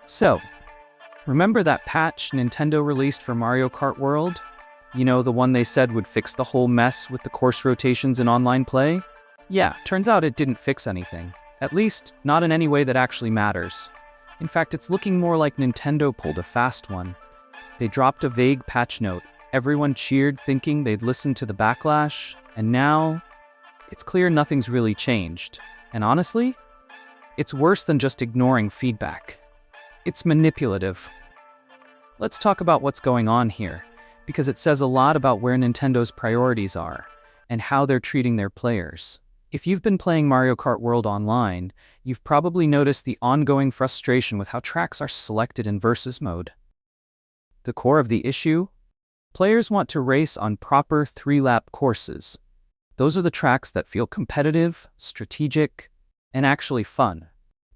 So, remember that patch Nintendo released for Mario Kart World? You know, the one they said would fix the whole mess with the course rotations in online play? Yeah, turns out it didn't fix anything. At least, not in any way that actually matters. In fact, it's looking more like Nintendo pulled a fast one. They dropped a vague patch note. Everyone cheered, thinking they'd listened to the backlash, and now it's clear nothing's really changed. And honestly, it's worse than just ignoring feedback. It's manipulative. Let's talk about what's going on here, because it says a lot about where Nintendo's priorities are and how they're treating their players. If you've been playing Mario Kart World online, you've probably noticed the ongoing frustration with how tracks are selected in versus mode. The core of the issue? Players want to race on proper 3-lap courses. Those are the tracks that feel competitive, strategic, and actually fun.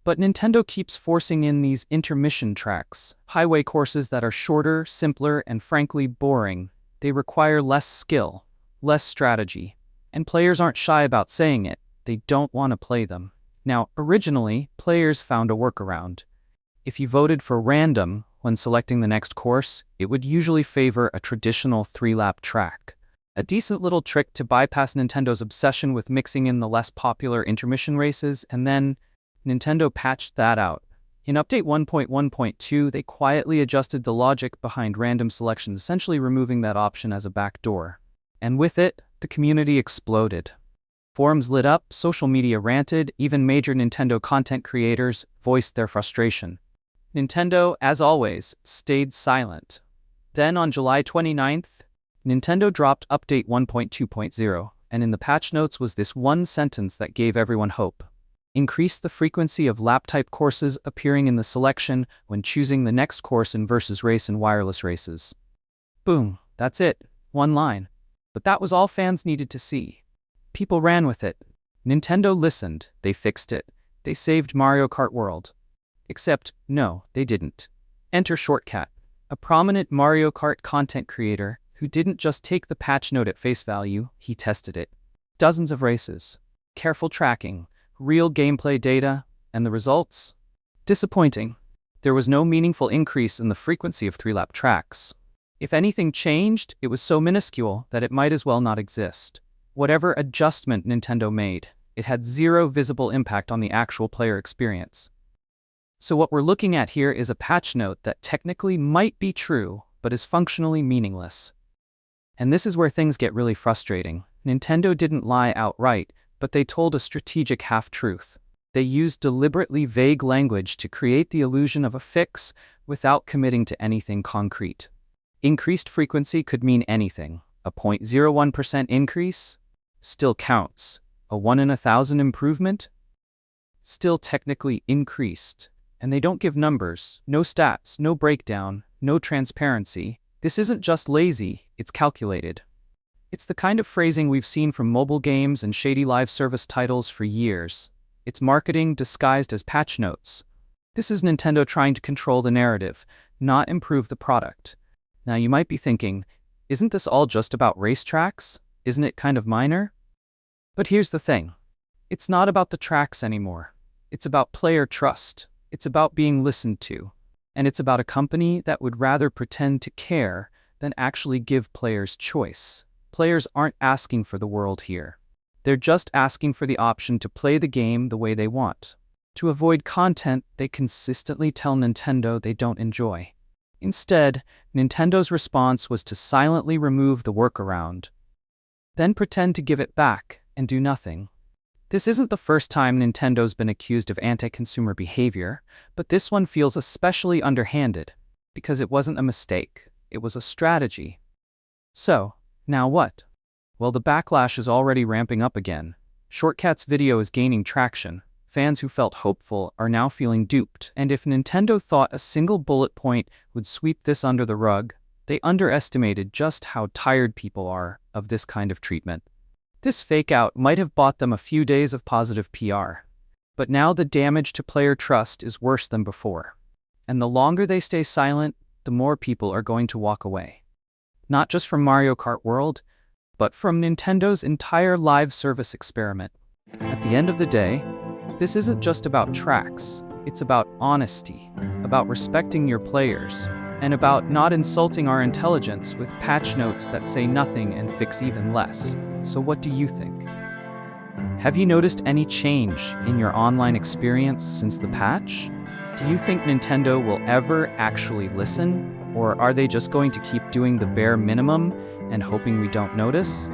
But Nintendo keeps forcing in these intermission tracks, highway courses that are shorter, simpler, and frankly boring. They require less skill, less strategy, and players aren't shy about saying it. They don't want to play them. Now, originally, players found a workaround. If you voted for random when selecting the next course, it would usually favor a traditional 3-lap track. A decent little trick to bypass Nintendo's obsession with mixing in the less popular intermission races, and then Nintendo patched that out. In Update 1.1.2, they quietly adjusted the logic behind random selections, essentially removing that option as a backdoor. And with it, the community exploded. Forums lit up, social media ranted, even major Nintendo content creators voiced their frustration. Nintendo, as always, stayed silent. Then on July 29th, Nintendo dropped Update 1.2.0, and in the patch notes was this one sentence that gave everyone hope. Increase the frequency of lap-type courses appearing in the selection when choosing the next course in versus race and wireless races. Boom, that's it, one line. But that was all fans needed to see. People ran with it. Nintendo listened, they fixed it. They saved Mario Kart World. Except, no, they didn't. Enter Shortcat, a prominent Mario Kart content creator who didn't just take the patch note at face value, he tested it. Dozens of races, careful tracking, real gameplay data, and the results? Disappointing. There was no meaningful increase in the frequency of 3-lap tracks. If anything changed, it was so minuscule that it might as well not exist. Whatever adjustment Nintendo made, it had zero visible impact on the actual player experience. So what we're looking at here is a patch note that technically might be true, but is functionally meaningless. And this is where things get really frustrating. Nintendo didn't lie outright, but they told a strategic half-truth. They used deliberately vague language to create the illusion of a fix without committing to anything concrete. Increased frequency could mean anything. A 0.01% increase? Still counts. A 1 in 1,000 improvement? Still technically increased. And they don't give numbers, no stats, no breakdown, no transparency. This isn't just lazy, it's calculated. It's the kind of phrasing we've seen from mobile games and shady live service titles for years. It's marketing disguised as patch notes. This is Nintendo trying to control the narrative, not improve the product. Now you might be thinking, isn't this all just about racetracks? Isn't it kind of minor? But here's the thing. It's not about the tracks anymore. It's about player trust. It's about being listened to. And it's about a company that would rather pretend to care than actually give players choice. Players aren't asking for the world here. They're just asking for the option to play the game the way they want. To avoid content they consistently tell Nintendo they don't enjoy. Instead, Nintendo's response was to silently remove the workaround, then pretend to give it back and do nothing. This isn't the first time Nintendo's been accused of anti-consumer behavior, but this one feels especially underhanded, because it wasn't a mistake, it was a strategy. So, now what? Well, the backlash is already ramping up again. Shortcat's video is gaining traction. Fans who felt hopeful are now feeling duped, and if Nintendo thought a single bullet point would sweep this under the rug, they underestimated just how tired people are of this kind of treatment. This fake-out might have bought them a few days of positive PR, but now the damage to player trust is worse than before. And the longer they stay silent, the more people are going to walk away. Not just from Mario Kart World, but from Nintendo's entire live service experiment. At the end of the day, this isn't just about tracks, It's about honesty, about respecting your players, and about not insulting our intelligence with patch notes that say nothing and fix even less. So what do you think? Have you noticed any change in your online experience since the patch? Do you think Nintendo will ever actually listen? Or are they just going to keep doing the bare minimum and hoping we don't notice?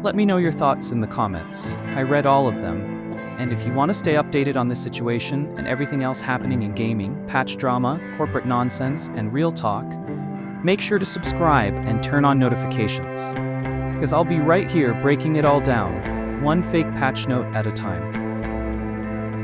Let me know your thoughts in the comments. I read all of them. And if you want to stay updated on this situation and everything else happening in gaming, patch drama, corporate nonsense, and real talk, make sure to subscribe and turn on notifications. Because I'll be right here breaking it all down, one fake patch note at a time.